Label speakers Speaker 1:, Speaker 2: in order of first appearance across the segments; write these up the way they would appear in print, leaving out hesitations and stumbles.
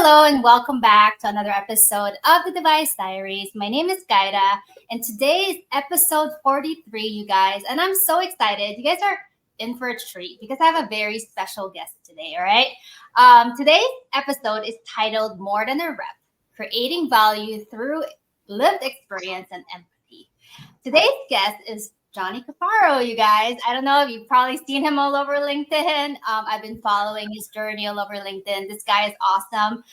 Speaker 1: Hello and welcome back to another episode of the Device Diaries. My name is Gaida, and today is episode 43, you guys. And I'm so excited. You guys are in for a treat because I have a very special guest today, all right? Today's episode is titled More Than a Rep, Creating Value Through Lived Experience and Empathy. Today's guest is Johnny Caffaro, you guys. I don't know if you've probably seen him all over LinkedIn. I've been following his journey all over LinkedIn. This guy is awesome.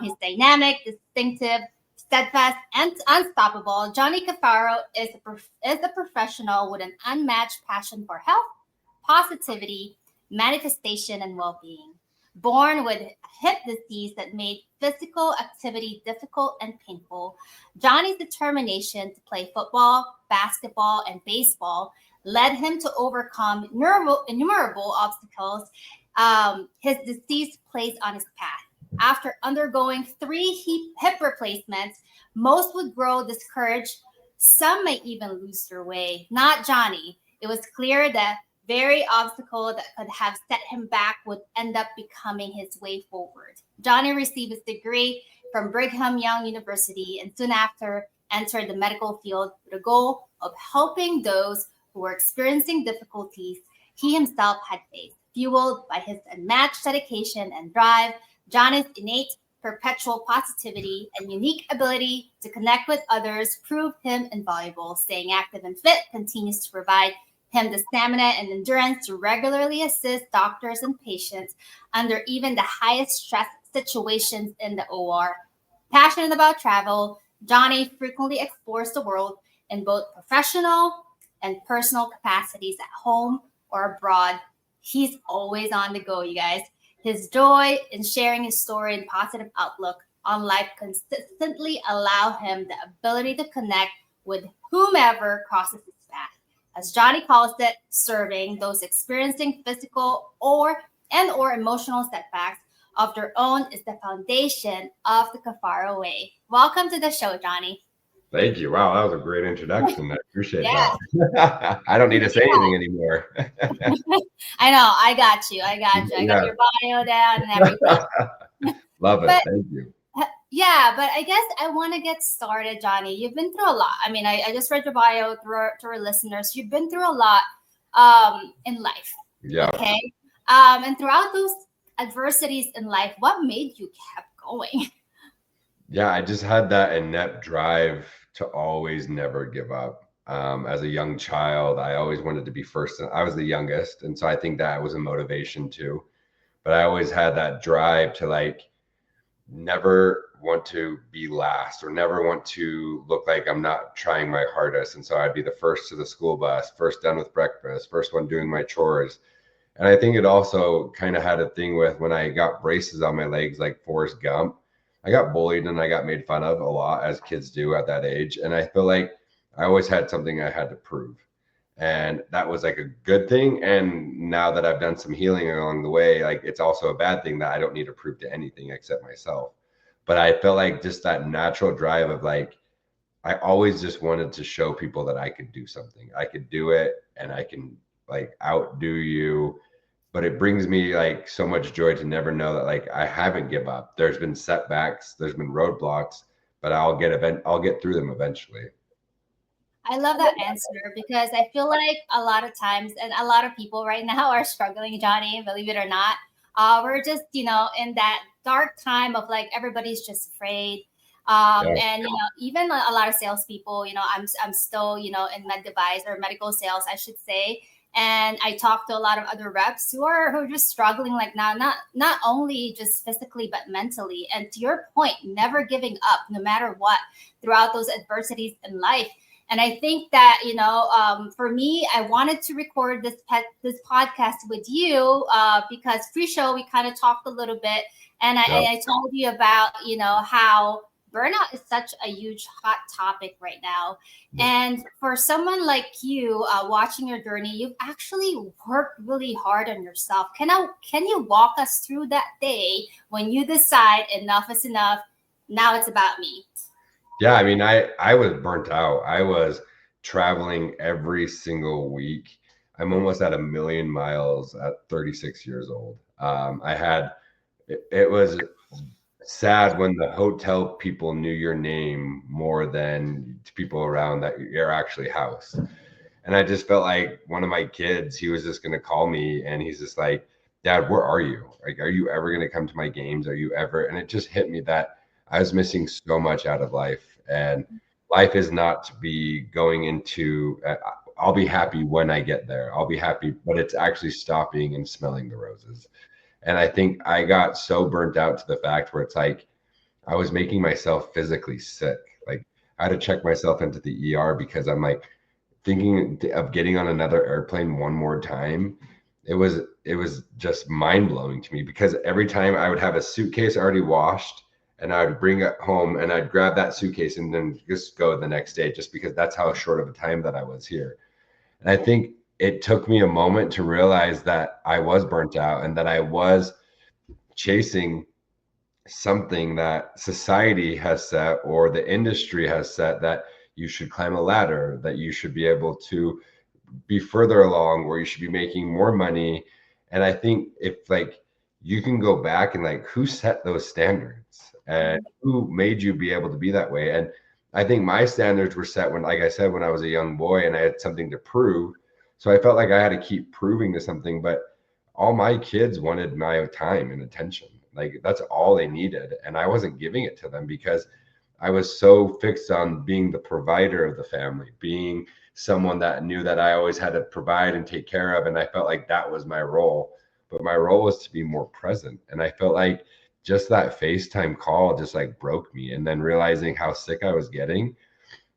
Speaker 1: He's dynamic, distinctive, steadfast, and unstoppable. Johnny Caffaro is a professional with an unmatched passion for health, positivity, manifestation, and well-being. Born with a hip disease that made physical activity difficult and painful, Johnny's determination to play football, basketball, and baseball led him to overcome innumerable obstacles his disease placed on his path. After undergoing 3 hip replacements, most would grow discouraged. Some may even lose their way. Not Johnny. It was clear that very obstacle that could have set him back would end up becoming his way forward. Johnny received his degree from Brigham Young University and soon after entered the medical field with the goal of helping those who were experiencing difficulties he himself had faced. Fueled by his unmatched dedication and drive, Johnny's innate perpetual positivity and unique ability to connect with others proved him invaluable. Staying active and fit continues to provide him the stamina and endurance to regularly assist doctors and patients under even the highest stress situations in the OR. Passionate about travel, Johnny frequently explores the world in both professional and personal capacities at home or abroad. He's always on the go, you guys. His joy in sharing his story and positive outlook on life consistently allow him the ability to connect with whomever crosses his path. As Johnny calls it, serving those experiencing physical or emotional setbacks of their own is the foundation of the Caffaro Way. Welcome to the show, Johnny.
Speaker 2: Thank you. Wow, that was a great introduction. I appreciate that. I don't need to say anything anymore.
Speaker 1: I know. I got you. I got your bio down and everything.
Speaker 2: Love it. Thank you.
Speaker 1: Yeah, but I guess I want to get started, Johnny. You've been through a lot. I mean, I just read your bio to our listeners. You've been through a lot in life.
Speaker 2: Yeah.
Speaker 1: Okay. And throughout those adversities in life, what made you keep going?
Speaker 2: Yeah, I just had that innate drive to always never give up. As a young child, I always wanted to be first. I was the youngest, and so I think that was a motivation too. But I always had that drive to never want to be last or never want to look like I'm not trying my hardest. And so I'd be the first to the school bus, first done with breakfast, first one doing my chores. And I think it also kind of had a thing with when I got braces on my legs, like Forrest Gump. I got bullied and I got made fun of a lot, as kids do at that age. And I feel like I always had something I had to prove. And that was like a good thing. And now that I've done some healing along the way, it's also a bad thing that I don't need to prove to anything except myself. But I felt like just that natural drive of I always just wanted to show people that I could do something. I could do it and I can outdo you. But it brings me so much joy to never know that I haven't give up. There's been setbacks, there's been roadblocks, but I'll get through them eventually.
Speaker 1: I love that answer because I feel like a lot of times, and a lot of people right now are struggling, Johnny, believe it or not. We're just, in that dark time of everybody's just afraid. And, even a lot of salespeople, I'm still, in med device or medical sales, I should say. And I talk to a lot of other reps who are just struggling now, not only just physically, but mentally. And to your point, never giving up no matter what throughout those adversities in life. And I think that, for me, I wanted to record this podcast with you because pre-show, we kind of talked a little bit. And I told you about, how burnout is such a huge hot topic right now. And for someone like you watching your journey, you've actually worked really hard on yourself. Can you walk us through that day when you decide enough is enough? Now it's about me.
Speaker 2: Yeah, I mean, I was burnt out. I was traveling every single week. I'm almost at 1,000,000 miles at 36 years old. It was sad when the hotel people knew your name more than people around that your actually house. And I just felt like one of my kids, he was just going to call me and he's just like, Dad, where are you? Like, are you ever going to come to my games? Are you ever? And it just hit me that I was missing so much out of life. And life is not to be going into, I'll be happy when I get there. I'll be happy, but it's actually stopping and smelling the roses. And I think I got so burnt out to the fact where it's like I was making myself physically sick. Like I had to check myself into the ER because I'm like, thinking of getting on another airplane one more time, it was just mind blowing to me because every time I would have a suitcase already washed and I would bring it home and I'd grab that suitcase and then just go the next day just because that's how short of a time that I was here. And I think it took me a moment to realize that I was burnt out and that I was chasing something that society has set or the industry has set that you should climb a ladder, that you should be able to be further along, where you should be making more money. And I think if like you can go back and like who set those standards and who made you be able to be that way. And I think my standards were set when, like I said, when I was a young boy and I had something to prove. So I felt like I had to keep proving to something, but all my kids wanted my time and attention. Like that's all they needed. And I wasn't giving it to them because I was so fixed on being the provider of the family, being someone that knew that I always had to provide and take care of. And I felt like that was my role. But my role was to be more present. And I felt like just that FaceTime call just like broke me. And then realizing how sick I was getting,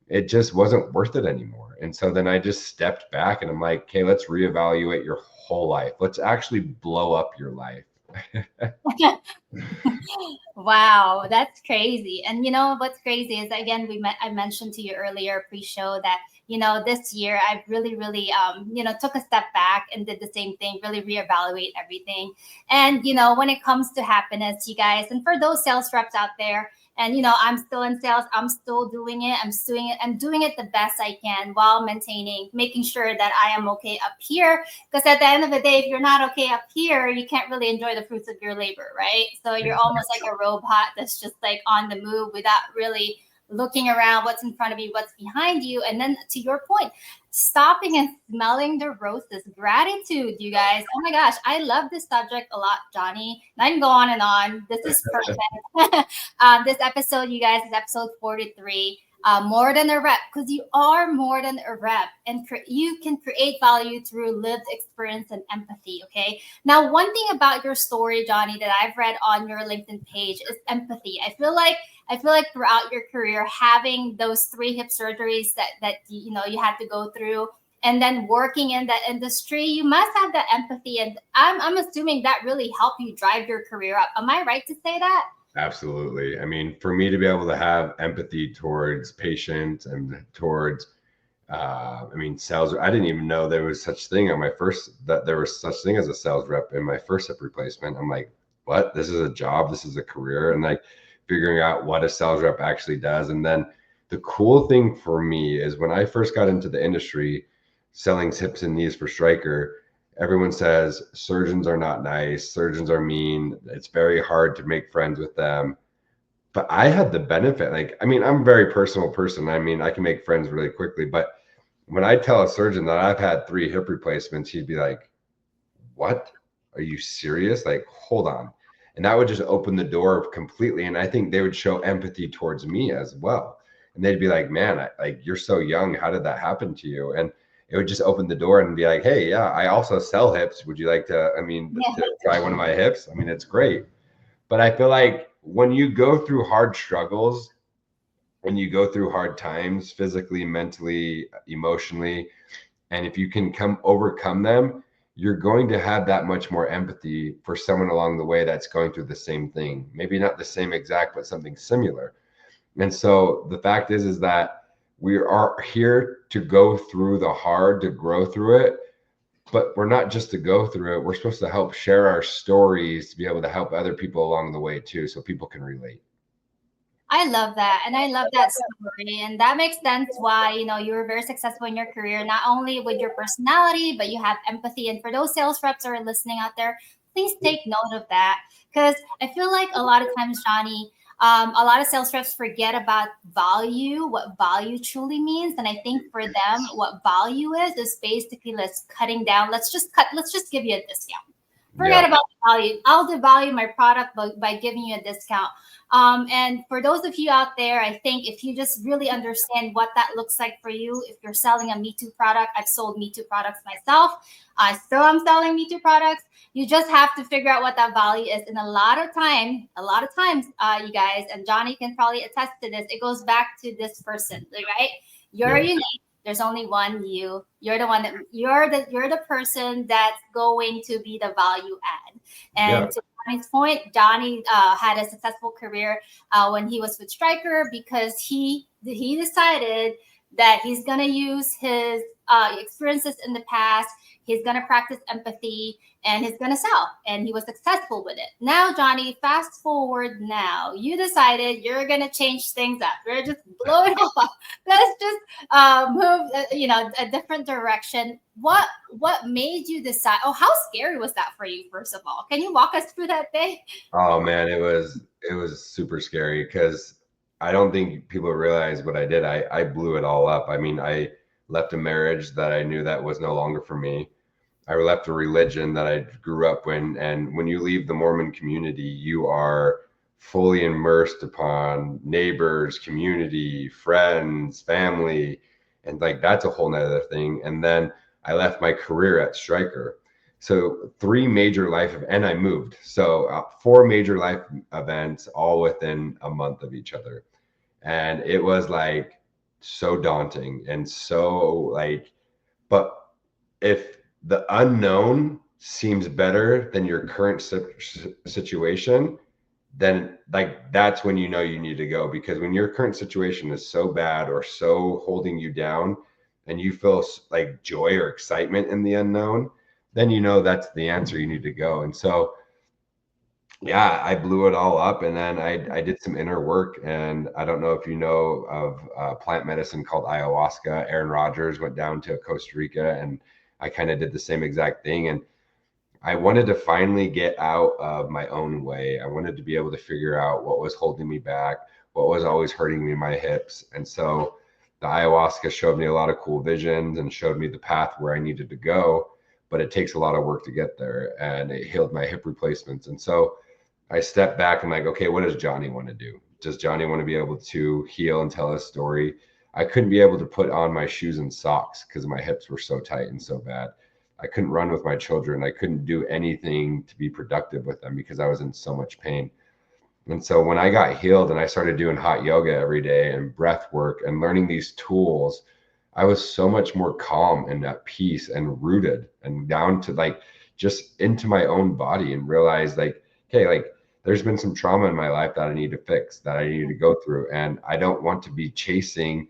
Speaker 2: it just wasn't worth it anymore. And so then I just stepped back and I'm like, okay, let's reevaluate your whole life. Let's actually blow up your life.
Speaker 1: Wow, that's crazy. And you know what's crazy is again I mentioned to you earlier pre-show that this year I really took a step back and did the same thing, really reevaluate everything. And when it comes to happiness, you guys, and for those sales reps out there, and I'm still in sales, I'm still doing it, I'm doing it the best I can while making sure that I am okay up here, because at the end of the day, if you're not okay up here, you can't really enjoy the fruits of your labor, right? So you're almost like a robot that's just like on the move without really looking around what's in front of you, what's behind you. And then to your point, stopping and smelling the roses, gratitude, you guys. Oh my gosh, I love this subject a lot, Johnny. And I can go on and on. This is perfect. This episode, you guys, is episode 43. More than a rep, because you are more than a rep, and you can create value through lived experience and empathy. Okay. Now, one thing about your story, Johnny, that I've read on your LinkedIn page is empathy. I feel like throughout your career, having those three hip surgeries that you had to go through, and then working in that industry, you must have that empathy, and I'm assuming that really helped you drive your career up. Am I right to say that?
Speaker 2: Absolutely. I mean, for me to be able to have empathy towards patients and towards, I mean, sales. I didn't even know there was such thing on my first that there was such thing as a sales rep in my first hip replacement. I'm like, what? This is a job. This is a career, and like figuring out what a sales rep actually does. And then the cool thing for me is when I first got into the industry, selling hips and knees for Stryker, everyone says surgeons are not nice, surgeons are mean, it's very hard to make friends with them. But I had the benefit, like, I mean, I'm a very personal person. I mean, I can make friends really quickly, but when I tell a surgeon that I've had 3 hip replacements, he'd be like, what? Are you serious? Like, hold on. And that would just open the door completely. And I think they would show empathy towards me as well. And they'd be like, man, like, you're so young. How did that happen to you? And it would just open the door and be like, hey, yeah, I also sell hips. Would you like to, I mean,
Speaker 1: Yeah.
Speaker 2: to try one of my hips? I mean, it's great. But I feel like when you go through hard struggles and you go through hard times, physically, mentally, emotionally, and if you can overcome them, you're going to have that much more empathy for someone along the way that's going through the same thing. Maybe not the same exact, but something similar. And so the fact is that we are here to go through the hard, to grow through it. But we're not just to go through it. We're supposed to help share our stories to be able to help other people along the way too, so people can relate.
Speaker 1: I love that. And I love that story. And that makes sense why, you were very successful in your career, not only with your personality, but you have empathy. And for those sales reps that are listening out there, please take note of that, because I feel like a lot of times, Johnny, a lot of sales reps forget about value, what value truly means. And I think for them, what value is basically let's cutting down. Let's just give you a discount. Forget
Speaker 2: Yeah.
Speaker 1: about the value. I'll devalue my product by giving you a discount. And for those of you out there, I think if you just really understand what that looks like for you, if you're selling a Me Too product, I've sold Me Too products myself. I still am selling Me Too products. You just have to figure out what that value is. And a lot of times, you guys, and Johnny can probably attest to this, it goes back to this person, right? You're
Speaker 2: Yeah.
Speaker 1: unique. There's only one you. You're the one that you're the person that's going to be the value add.
Speaker 2: Yeah.
Speaker 1: And to Johnny's point, Johnny had a successful career when he was with Stryker because he decided that he's gonna use his experiences in the past. He's gonna practice empathy and he's gonna sell. And he was successful with it. Now, Johnny, fast forward now, you decided you're gonna change things up. You're just blow it off. Let's just move, a different direction. What made you decide? Oh, how scary was that for you? First of all, can you walk us through that day?
Speaker 2: Oh man, it was super scary because I don't think people realize what I did. I blew it all up. I mean, I left a marriage that I knew that was no longer for me. I left a religion that I grew up in, and when you leave the Mormon community, you are fully immersed upon neighbors, community, friends, family, and like that's a whole nother thing. And then I left my career at Stryker. So three major and I moved. So four major life events all within a month of each other. And it was like so daunting and so like, but if the unknown seems better than your current situation, then like that's when you know you need to go, because when your current situation is so bad or so holding you down and you feel like joy or excitement in the unknown, then you know that's the answer, you need to go. And so yeah, I blew it all up, and then I did some inner work. And I don't know if you know of plant medicine called ayahuasca. Aaron Rodgers went down to Costa Rica, and I kind of did the same exact thing. And I wanted to finally get out of my own way. I wanted to be able to figure out what was holding me back, what was always hurting me in my hips. And so the ayahuasca showed me a lot of cool visions and showed me the path where I needed to go, but it takes a lot of work to get there. And it healed my hip replacements. And so I stepped back and like, okay, what does Johnny want to do? Does Johnny want to be able to heal and tell his story? I couldn't be able to put on my shoes and socks because my hips were so tight and so bad. I couldn't run with my children. I couldn't do anything to be productive with them because I was in so much pain. And so when I got healed and I started doing hot yoga every day and breath work and learning these tools, I was so much more calm and at peace and rooted and down to like just into my own body, and realized like, okay, like there's been some trauma in my life that I need to fix, that I need to go through. And I don't want to be chasing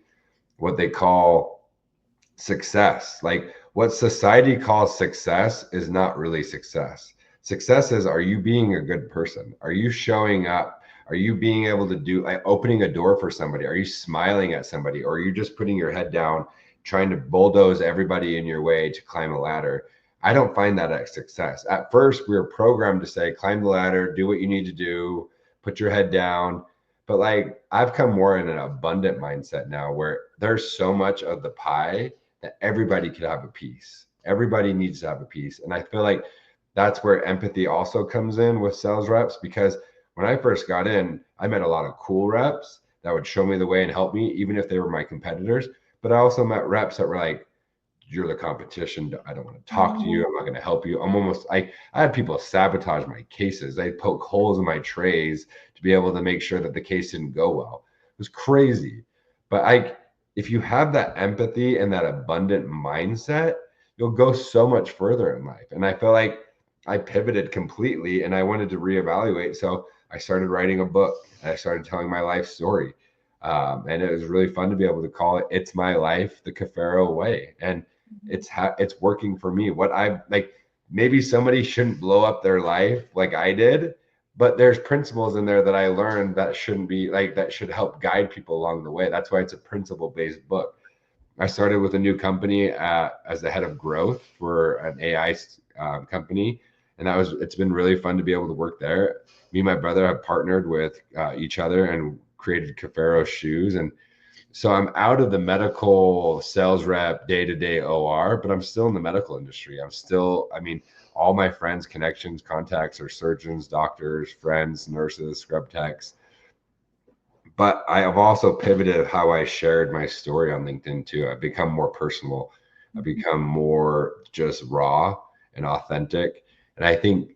Speaker 2: what they call success. Like what society calls success is not really success. Success is, are you being a good person? Are you showing up? Are you being able to do like opening a door for somebody? Are you smiling at somebody? Or are you just putting your head down, trying to bulldoze everybody in your way to climb a ladder? I don't find that a success. At first, we were programmed to say, climb the ladder, do what you need to do, put your head down. But like I've come more in an abundant mindset now where there's so much of the pie that everybody could have a piece. Everybody needs to have a piece. And I feel like that's where empathy also comes in with sales reps, because when I first got in, I met a lot of cool reps that would show me the way and help me, even if they were my competitors. But I also met reps that were like, you're the competition. I don't want to talk to you. I'm not going to help you. I had people sabotage my cases. They'd poke holes in my trays to be able to make sure that the case didn't go well. It was crazy. But if you have that empathy and that abundant mindset, you'll go so much further in life. And I feel like I pivoted completely and I wanted to reevaluate. So I started writing a book and I started telling my life story. And it was really fun to be able to call it "It's My Life, the Caffaro Way." And it's working for me. What I like, maybe somebody shouldn't blow up their life like I did, but there's principles in there that I learned that shouldn't be like, that should help guide people along the way. That's why it's a principle based book. I started with a new company as the head of growth for an AI company. And it's been really fun to be able to work there. Me and my brother have partnered with each other and created Caffaro shoes. And so I'm out of the medical sales rep day-to-day OR, but I'm still in the medical industry. I mean, all my friends, connections, contacts are surgeons, doctors, friends, nurses, scrub techs. But I have also pivoted how I shared my story on LinkedIn too. I've become more personal. I've become more just raw and authentic. And I think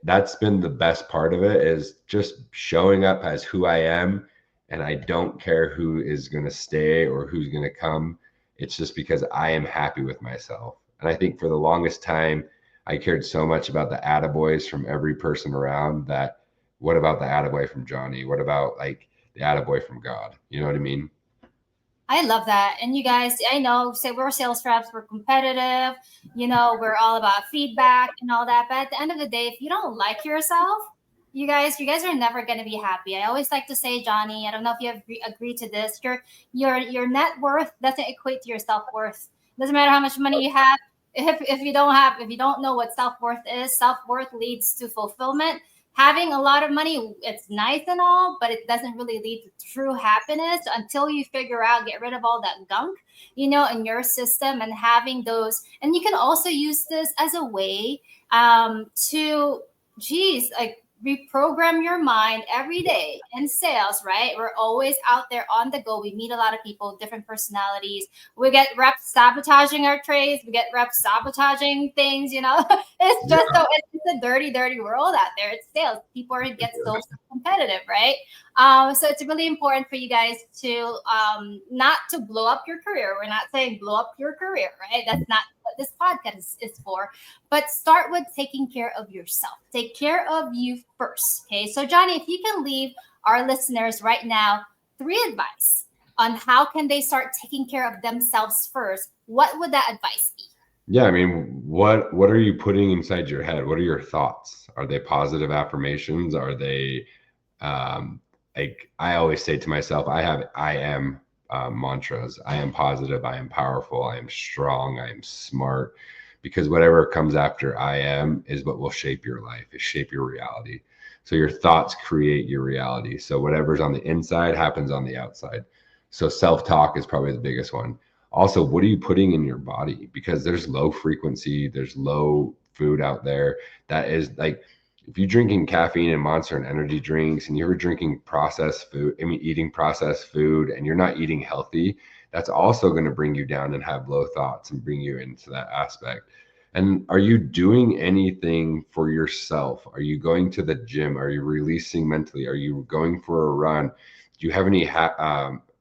Speaker 2: that's been the best part of it, is just showing up as who I am. And I don't care who is going to stay or who's going to come. It's just because I am happy with myself. And I think for the longest time, I cared so much about the attaboys from every person around that. What about the attaboy from Johnny? What about like the attaboy from God? You know what I mean?
Speaker 1: I love that. And you guys, I know, say we're sales reps, we're competitive, we're all about feedback and all that. But at the end of the day, if you don't like yourself, you guys are never going to be happy. I always like to say, Johnny, I don't know if you agree to this. Your net worth doesn't equate to your self worth. Doesn't matter how much money you have. If you don't know what self worth is, self worth leads to fulfillment. Having a lot of money, it's nice and all, but it doesn't really lead to true happiness until you figure out, get rid of all that gunk, in your system, and having those. And you can also use this as a way to, geez, like reprogram your mind every day in sales, right? We're always out there on the go. We meet a lot of people, different personalities. We get reps sabotaging our trades. We get reps sabotaging things, It's just
Speaker 2: Yeah.
Speaker 1: so it's a dirty, dirty world out there. It's sales. People get so competitive, right? So it's really important for you guys to not to blow up your career. We're not saying blow up your career, right? That's not what this podcast is for. But start with taking care of yourself. Take care of you first. Okay. So Johnny, if you can leave our listeners right now 3 advice on how can they start taking care of themselves first, what would that advice be?
Speaker 2: Yeah, I mean, what are you putting inside your head? What are your thoughts? Are they positive affirmations? Are they like I always say to myself, I am mantras. I am positive. I am powerful. I am strong. I am smart. Because whatever comes after I am is what will shape your life, is shape your reality. So your thoughts create your reality. So whatever's on the inside happens on the outside. So self-talk is probably the biggest one. Also, what are you putting in your body? Because there's low frequency, there's low food out there that is like, if you're drinking caffeine and monster and energy drinks and you're drinking processed food, I mean, eating processed food and you're not eating healthy, that's also going to bring you down and have low thoughts and bring you into that aspect. And are you doing anything for yourself? Are you going to the gym? Are you releasing mentally? Are you going for a run? Do you have any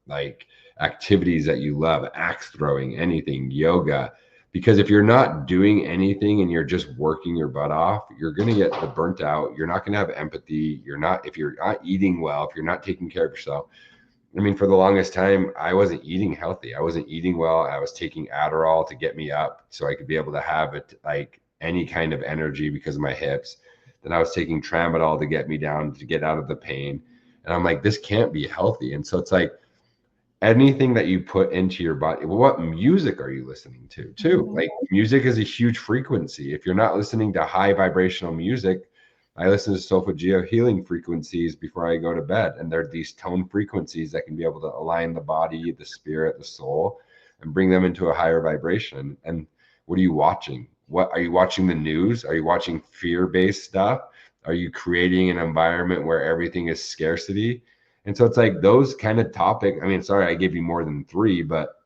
Speaker 2: like activities that you love, axe throwing, anything, yoga? Because if you're not doing anything and you're just working your butt off, you're going to get the burnt out. You're not going to have empathy. If you're not eating well, if you're not taking care of yourself. I mean, for the longest time, I wasn't eating healthy. I wasn't eating well. I was taking Adderall to get me up so I could be able to have it like any kind of energy because of my hips. Then I was taking Tramadol to get me down to get out of the pain. And I'm like, this can't be healthy. And so it's like, anything that you put into your body, what music are you listening to too?
Speaker 1: Mhm.
Speaker 2: Like music is a huge frequency. If you're not listening to high vibrational music, I listen to soulful geo healing frequencies before I go to bed, and they're these tone frequencies that can be able to align the body, the spirit, the soul, and bring them into a higher vibration. And what are you watching? What are you watching? The news? Are you watching fear-based stuff? Are you creating an environment where everything is scarcity? And so it's like those kind of topic. I mean, sorry, I gave you more than three, but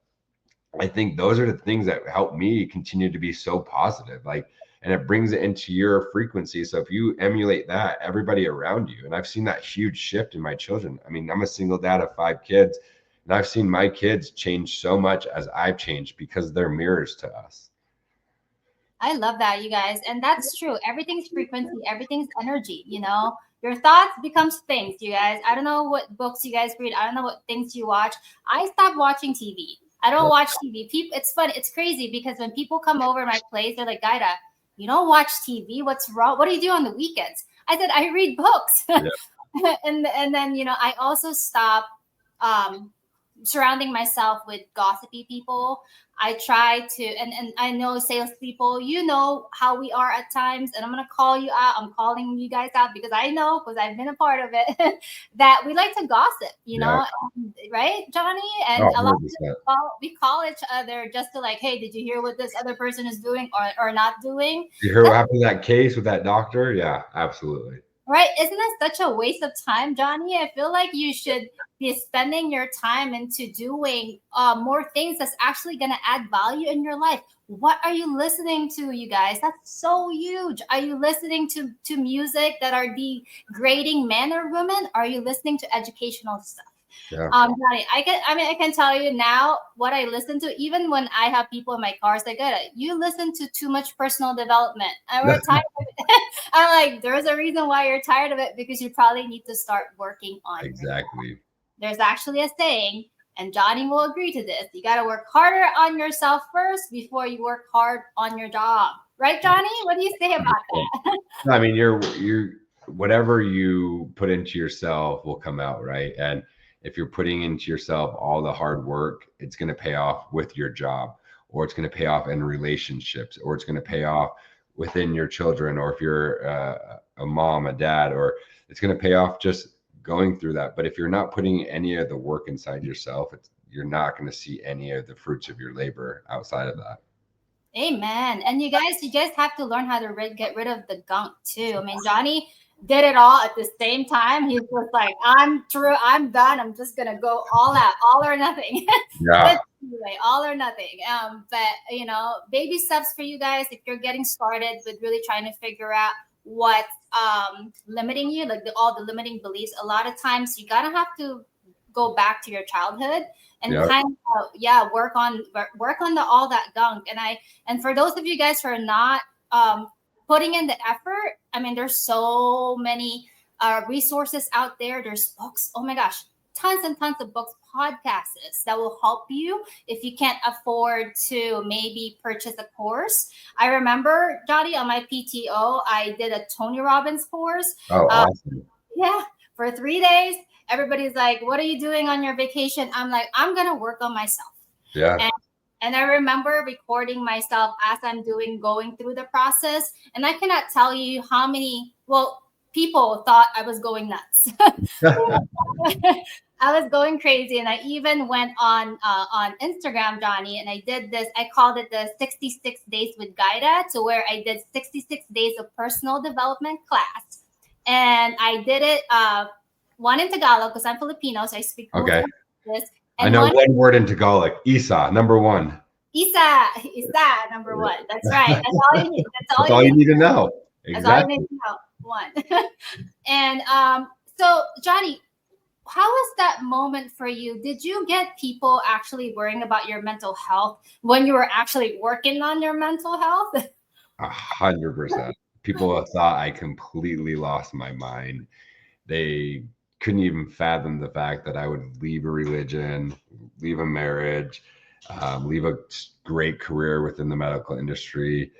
Speaker 2: I think those are the things that help me continue to be so positive. Like, and it brings it into your frequency. So if you emulate that, everybody around you, and I've seen that huge shift in my children. I mean, I'm a single dad of 5 kids, and I've seen my kids change so much as I've changed because they're mirrors to us.
Speaker 1: I love that, you guys. And that's true. Everything's frequency, everything's energy. Your thoughts becomes things, you guys. I don't know what books you guys read. I don't know what things you watch. I stopped watching TV. I don't watch TV. People, it's fun. It's crazy because when people come over my place, they're like, Gaida, you don't watch TV. What's wrong? What do you do on the weekends? I said, I read books.
Speaker 2: Yeah.
Speaker 1: And then, I also stopped um surrounding myself with gossipy people. I try to, and I know salespeople, you know how we are at times, and I'm gonna call you out. I'm calling you guys out because I know, because I've been a part of it, that we like to gossip,
Speaker 2: Yeah.
Speaker 1: right, Johnny? And
Speaker 2: Oh,
Speaker 1: a lot of us
Speaker 2: 100%.
Speaker 1: we call each other just to like, hey, did you hear what this other person is doing or not doing?
Speaker 2: You hear what happened in that case with that doctor? Yeah, absolutely.
Speaker 1: Right? Isn't that such a waste of time, Johnny? I feel like you should be spending your time into doing more things that's actually going to add value in your life. What are you listening to, you guys? That's so huge. Are you listening to music that are degrading men or women? Are you listening to educational stuff?
Speaker 2: Yeah.
Speaker 1: Johnny, I can tell you now what I listen to, even when I have people in my cars that get it. You listen to too much personal development. And we're tired of it. I'm like, there's a reason why you're tired of it, because you probably need to start working on yourself.
Speaker 2: Exactly.
Speaker 1: There's actually a saying, and Johnny will agree to this. You got to work harder on yourself first before you work hard on your job. Right, Johnny? What do you say about
Speaker 2: 100%.
Speaker 1: that?
Speaker 2: No, I mean, you're whatever you put into yourself will come out, right? And if you're putting into yourself all the hard work, it's going to pay off with your job, or it's going to pay off in relationships, or it's going to pay off within your children, or if you're a mom, a dad, or it's going to pay off just going through that. But if you're not putting any of the work inside yourself, you're not going to see any of the fruits of your labor outside of that.
Speaker 1: Amen. And you guys have to learn how to get rid of the gunk too. I mean, Johnny did it all at the same time. He's just like, I'm through, I'm done. I'm just gonna go all out, all or nothing.
Speaker 2: Yeah.
Speaker 1: But anyway, all or nothing. But baby steps for you guys if you're getting started with really trying to figure out what's limiting you, like all the limiting beliefs. A lot of times you gotta have to go back to your childhood and
Speaker 2: Yeah.
Speaker 1: kind of work on the all that gunk. And for those of you guys who are not putting in the effort, I mean, there's so many resources out there. There's books. Oh my gosh, tons and tons of books, podcasts that will help you if you can't afford to maybe purchase a course. I remember, Johnny, on my PTO, I did a Tony Robbins course.
Speaker 2: Oh,
Speaker 1: Uh,
Speaker 2: awesome.
Speaker 1: yeah, for 3 days. Everybody's like, "What are you doing on your vacation?" I'm like, "I'm gonna work on myself."
Speaker 2: Yeah.
Speaker 1: And and I remember recording myself as I'm going through the process. And I cannot tell you how many, well, people thought I was going nuts. I was going crazy, and I even went on Instagram, Johnny, and I did this. I called it the 66 days with Gaida, to where I did 66 days of personal development class, and I did it one in Tagalog because I'm Filipino, so I speak both
Speaker 2: Okay.
Speaker 1: languages,
Speaker 2: I
Speaker 1: and
Speaker 2: know
Speaker 1: one
Speaker 2: one word in Tagalog. Isa, number one.
Speaker 1: Isa, number one. That's right. That's all you need. That's all
Speaker 2: That's
Speaker 1: you
Speaker 2: all you
Speaker 1: need.
Speaker 2: need to know.
Speaker 1: That's all you need
Speaker 2: Exactly.
Speaker 1: to know. One. And so Johnny, how was that moment for you? Did you get people actually worrying about your mental health when you were actually working on your mental health?
Speaker 2: 100%. People have thought I completely lost my mind. They couldn't even fathom the fact that I would leave a religion, leave a marriage, leave a great career within the medical industry.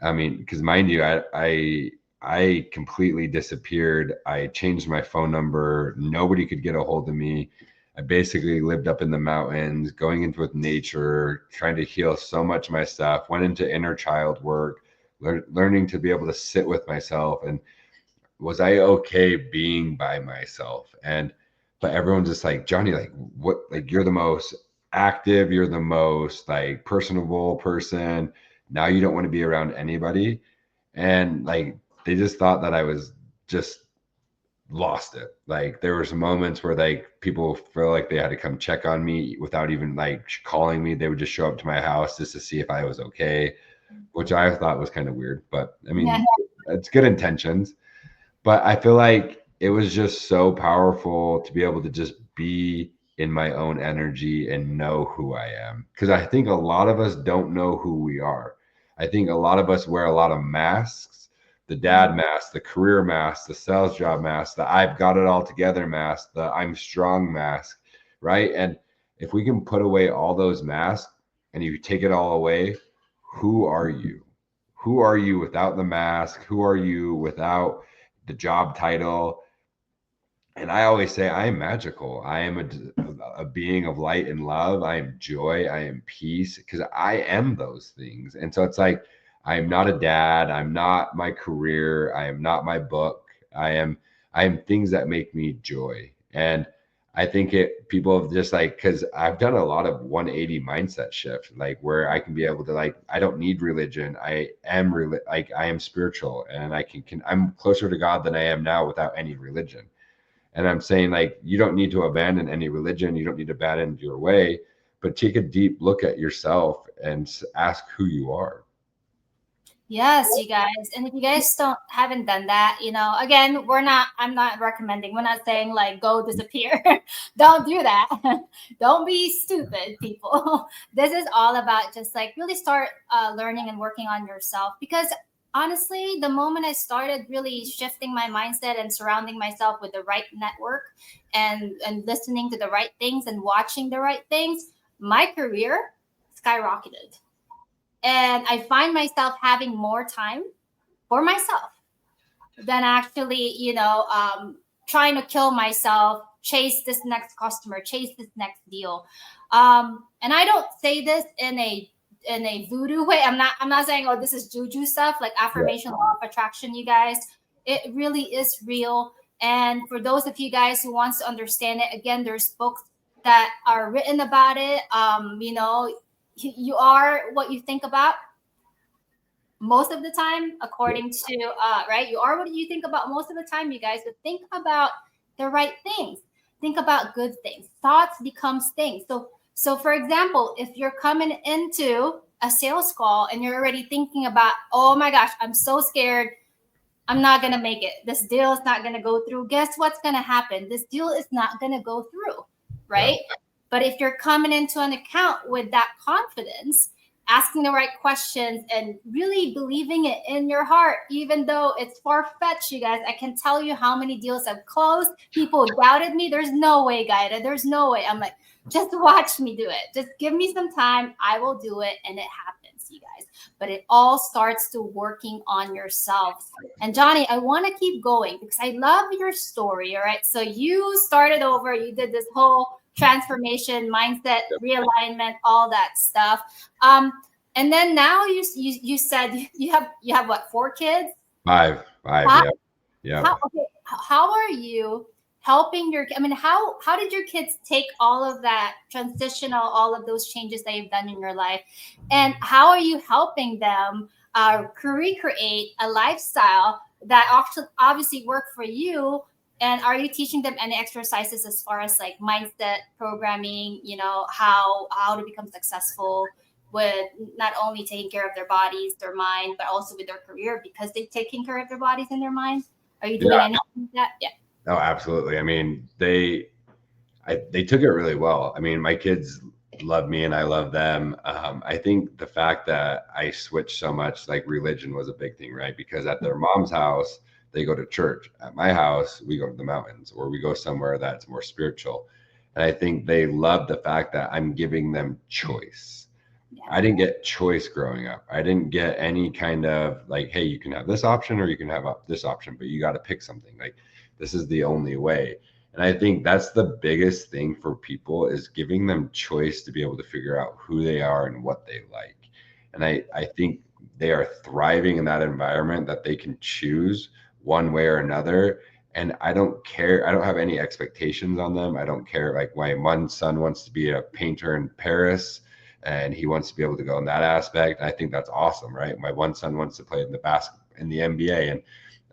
Speaker 2: I mean, because mind you, I completely disappeared. I changed my phone number. Nobody could get a hold of me. I basically lived up in the mountains, going into with nature, trying to heal so much of my stuff. Went into inner child work, learning to be able to sit with myself, and was I okay being by myself? And but everyone's just like, Johnny, like what? Like you're the most active, you're the most like personable person. Now you don't want to be around anybody, and like they just thought that I was just lost it. Like there were some moments where like people feel like they had to come check on me without even like calling me. They would just show up to my house just to see if I was okay, which I thought was kind of weird. But I
Speaker 1: Yeah.
Speaker 2: mean, it's good intentions. But I feel like it was just so powerful to be able to just be in my own energy and know who I am. Because I think a lot of us don't know who we are. I think a lot of us wear a lot of masks, the dad mask, the career mask, the sales job mask, the I've got it all together mask, the I'm strong mask, right? And if we can put away all those masks and you take it all away, who are you? Who are you without the mask? Who are you without the job title? And I always say, I am magical. I am a being of light and love. I am joy. I am peace, because I am those things. And so it's like, I am not a dad. I'm not my career. I am not my book. I am things that make me joy. And I think people have just like, because I've done a lot of 180 mindset shift, like where I can be able to like, I don't need religion. I am like, I am spiritual, and I'm closer to God than I am now without any religion. And I'm saying, like, you don't need to abandon any religion. You don't need to abandon your way, but take a deep look at yourself and ask who you are.
Speaker 1: Yes, you guys. And if you guys don't haven't done that, again, I'm not recommending. We're not saying like go disappear. Don't do that. Don't be stupid, people. This is all about just like really start learning and working on yourself, because honestly, the moment I started really shifting my mindset and surrounding myself with the right network and listening to the right things and watching the right things, my career skyrocketed, and I find myself having more time for myself than actually, trying to kill myself, chase this next customer, chase this next deal. And I don't say this in a voodoo way. I'm not saying, oh, this is juju stuff like
Speaker 2: Yeah.
Speaker 1: affirmation, law of attraction. You guys, it really is real. And for those of you guys who wants to understand it, again, there's books that are written about it. You are what you think about most of the time,
Speaker 2: Yeah.
Speaker 1: according to right, you are what you think about most of the time, you guys. But think about the right things, think about good things. Thoughts becomes things. So for example, if you're coming into a sales call and you're already thinking about, oh my gosh, I'm so scared, I'm not going to make it, this deal is not going to go through, guess what's going to happen? This deal is not going to go through,
Speaker 2: Yeah.
Speaker 1: right? But if you're coming into an account with that confidence, asking the right questions and really believing it in your heart, even though it's far-fetched, you guys, I can tell you how many deals I've closed. People doubted me. There's no way, Gaida. There's no way. I'm like, just watch me do it. Just give me some time. I will do it. And it happens, you guys. But it all starts to working on yourself. And Johnny, I want to keep going because I love your story. All right. So you started over, you did this whole transformation, mindset, realignment, all that stuff. Um, and then now you said you have what, 4 kids?
Speaker 2: Five.
Speaker 1: How
Speaker 2: Yeah. Yeah.
Speaker 1: okay, how are you helping your, I mean, how did your kids take all of that transitional, all of those changes that you've done in your life, and how are you helping them recreate a lifestyle that actually obviously work for you? And are you teaching them any exercises as far as like mindset programming, how to become successful with not only taking care of their bodies, their mind, but also with their career, because they're taking care of their bodies and their minds? Are you doing
Speaker 2: Yeah.
Speaker 1: anything like that? Yeah.
Speaker 2: Oh, absolutely. I mean, they took it really well. I mean, my kids love me and I love them. I think the fact that I switched so much, like religion was a big thing, right? Because at their mom's house, they go to church. At my house, we go to the mountains, or we go somewhere that's more spiritual. And I think they love the fact that I'm giving them choice.
Speaker 1: Yeah.
Speaker 2: I didn't get choice growing up. I didn't get any kind of like, hey, you can have this option or you can have this option, but you got to pick something. Like, this is the only way. And I think that's the biggest thing for people, is giving them choice to be able to figure out who they are and what they like. And I think they are thriving in that environment that they can choose one way or another. And I don't care. I don't have any expectations on them. I don't care. Like, my one son wants to be a painter in Paris, and he wants to be able to go in that aspect. I think that's awesome, right? My one son wants to play in the NBA, and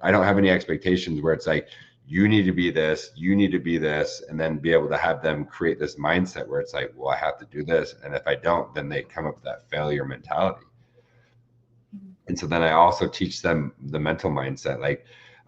Speaker 2: I don't have any expectations where it's like, you need to be this, you need to be this, and then be able to have them create this mindset where it's like, well, I have to do this, and if I don't, then they come up with that failure mentality. And so then I also teach them the mental mindset. Like,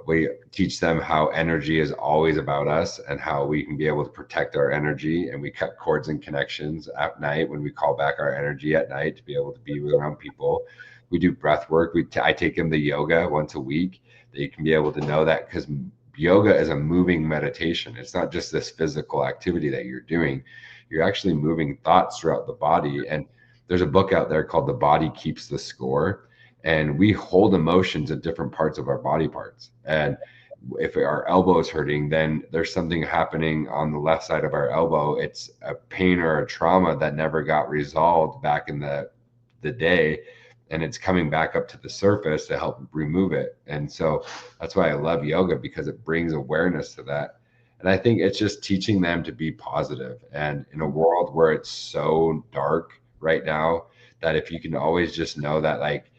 Speaker 2: we teach them how energy is always about us and how we can be able to protect our energy. And we cut cords and connections at night when we call back our energy at night to be able to be around people. We do breath work. I take them to yoga once a week. They can be able to know that, because yoga is a moving meditation. It's not just this physical activity that you're doing. You're actually moving thoughts throughout the body. And there's a book out there called The Body Keeps the Score, and we hold emotions at different parts of our body parts. And if our elbow is hurting, then there's something happening on the left side of our elbow. It's a pain or a trauma that never got resolved back in the day, and it's coming back up to the surface to help remove it. And so that's why I love yoga, because it brings awareness to that. And I think it's just teaching them to be positive. And in a world where it's so dark right now, that if you can always just know that, like,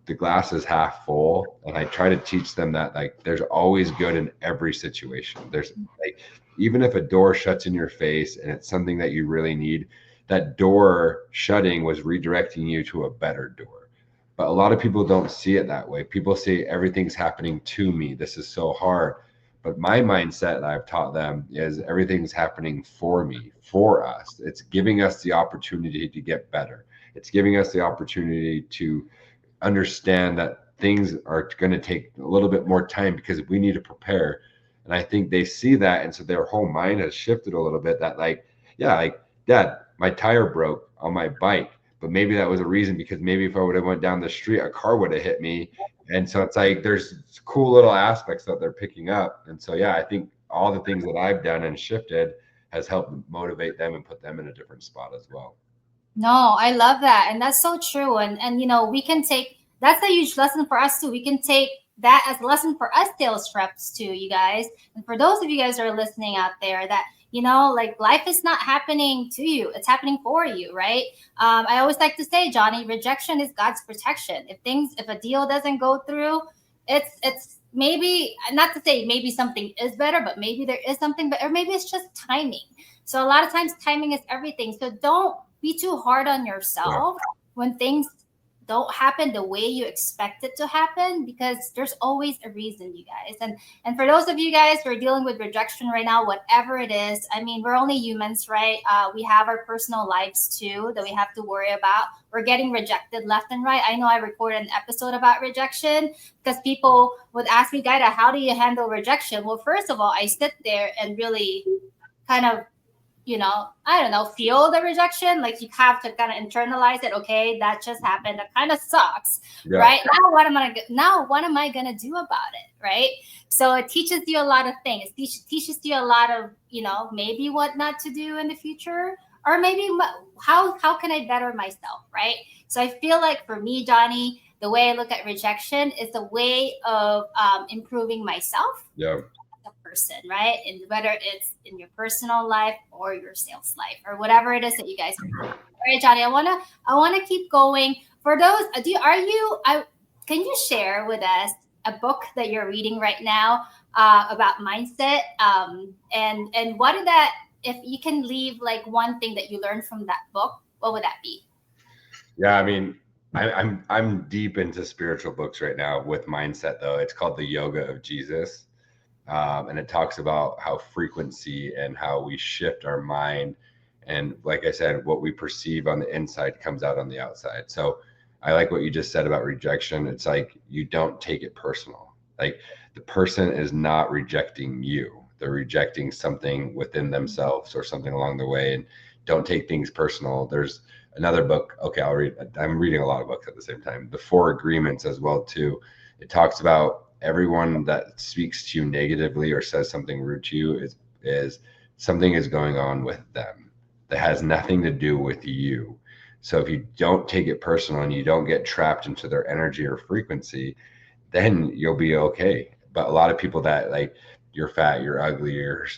Speaker 2: the glass is half full, and I try to teach them that, like, there's always good in every situation. There's, like, even if a door shuts in your face and it's something that you really need, that door shutting was redirecting you to a better door. But a lot of people don't see it that way. People say everything's happening to me, this is so hard. But my mindset that I've taught them is everything's happening for me, for us. It's giving us the opportunity to get better. It's giving us the opportunity to understand that things are going to take a little bit more time because we need to prepare. And I think they see that, and so their whole mind has shifted a little bit, that, like, yeah, like, Dad, my tire broke on my bike, but maybe that was a reason, because maybe if I would have went down the street, a car would have hit me. And so it's like there's cool little aspects that they're picking up. And so, yeah, I think all the things that I've done and shifted has helped motivate them and put them in a different spot as well.
Speaker 1: No, I love that. And that's so true. And we can take that's a huge lesson for us too. We can take that as a lesson for us sales reps too, you guys. And for those of you guys who are listening out there, that like, life is not happening to you, it's happening for you, right? I always like to say, Johnny, rejection is God's protection. If a deal doesn't go through, it's maybe, not to say maybe something is better, but maybe there is something, but or maybe it's just timing. So a lot of times timing is everything. So don't be too hard on
Speaker 2: Yeah.
Speaker 1: yourself when things don't happen the way you expect it to happen, because there's always a reason, you guys. And for those of you guys who are dealing with rejection right now, whatever it is, I mean, we're only humans, right? We have our personal lives too that we have to worry about. We're getting rejected left and right. I know I recorded an episode about rejection because people would ask me, Gaida, how do you handle rejection? Well, first of all, I sit there and really kind of, I don't know, feel the rejection. Like, you have to kind of internalize it. Okay, that just happened. That kind of sucks,
Speaker 2: Yeah.
Speaker 1: right? Now what am I gonna do about it, right? So it teaches you a lot of things. Teaches you a lot of, maybe what not to do in the future, or maybe how can I better myself, right? So I feel like for me, Johnny, the way I look at rejection is a way of improving myself,
Speaker 2: Yeah.
Speaker 1: a person, right? And whether it's in your personal life or your sales life or whatever it is that you guys are doing. All right, Johnny, I wanna keep going. For those, do you, are you? I can you share with us a book that you're reading right now about mindset? And what did that? If you can leave like one thing that you learned from that book, what would that be?
Speaker 2: Yeah, I mean, I'm deep into spiritual books right now with mindset, though. It's called The Yoga of Jesus, and it talks about how frequency and how we shift our mind, and, like I said, what we perceive on the inside comes out on the outside. So I like what you just said about rejection. It's like, you don't take it personal. Like, the person is not rejecting you; they're rejecting something within themselves or something along the way. And don't take things personal. There's another book. Okay, I'm reading a lot of books at the same time. The Four Agreements as well too. It talks about everyone that speaks to you negatively or says something rude to you is something is going on with them that has nothing to do with you. So if you don't take it personal and you don't get trapped into their energy or frequency, then you'll be okay. But a lot of people that, like, you're fat, you're ugly,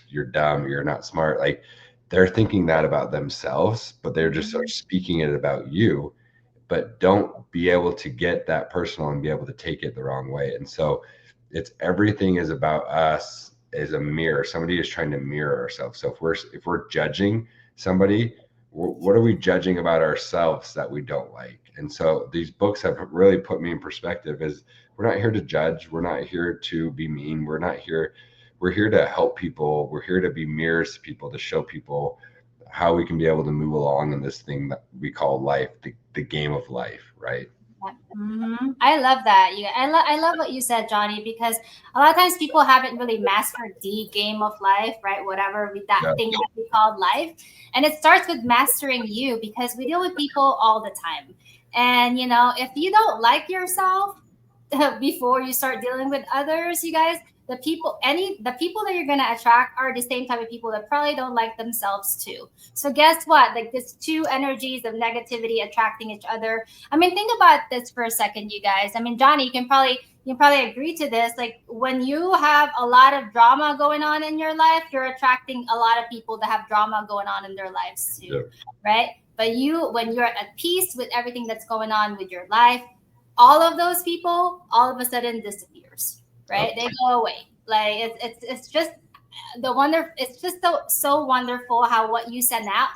Speaker 2: you're dumb, you're not smart, like, they're thinking that about themselves, but they're just sort of speaking it about you, but don't be able to get that personal and be able to take it the wrong way. And so it's, everything is about us as a mirror. Somebody is trying to mirror ourselves. So if we're judging somebody, what are we judging about ourselves that we don't like? And so these books have really put me in perspective, is we're not here to judge, we're not here to be mean, we're here to help people, we're here to be mirrors to people, to show people how we can be able to move along in this thing that we call life, the game of life, right?
Speaker 1: I love that. I love what you said, Johnny, because a lot of times people haven't really mastered the game of life, right? Whatever that
Speaker 2: Yeah.
Speaker 1: thing that we call life, and it starts with mastering you, because we deal with people all the time, and if you don't like yourself before you start dealing with others, you guys, the people that you're gonna attract are the same type of people that probably don't like themselves too. So guess what? Like these two energies of negativity attracting each other. I mean, think about this for a second, you guys. I mean, Johnny, you can probably agree to this. Like when you have a lot of drama going on in your life, you're attracting a lot of people that have drama going on in their lives too,
Speaker 2: Yep.
Speaker 1: right? But when you're at peace with everything that's going on with your life, all of those people all of a sudden disappears, right?
Speaker 2: Yep.
Speaker 1: They go away. Like it's just it's just so wonderful how what you send out,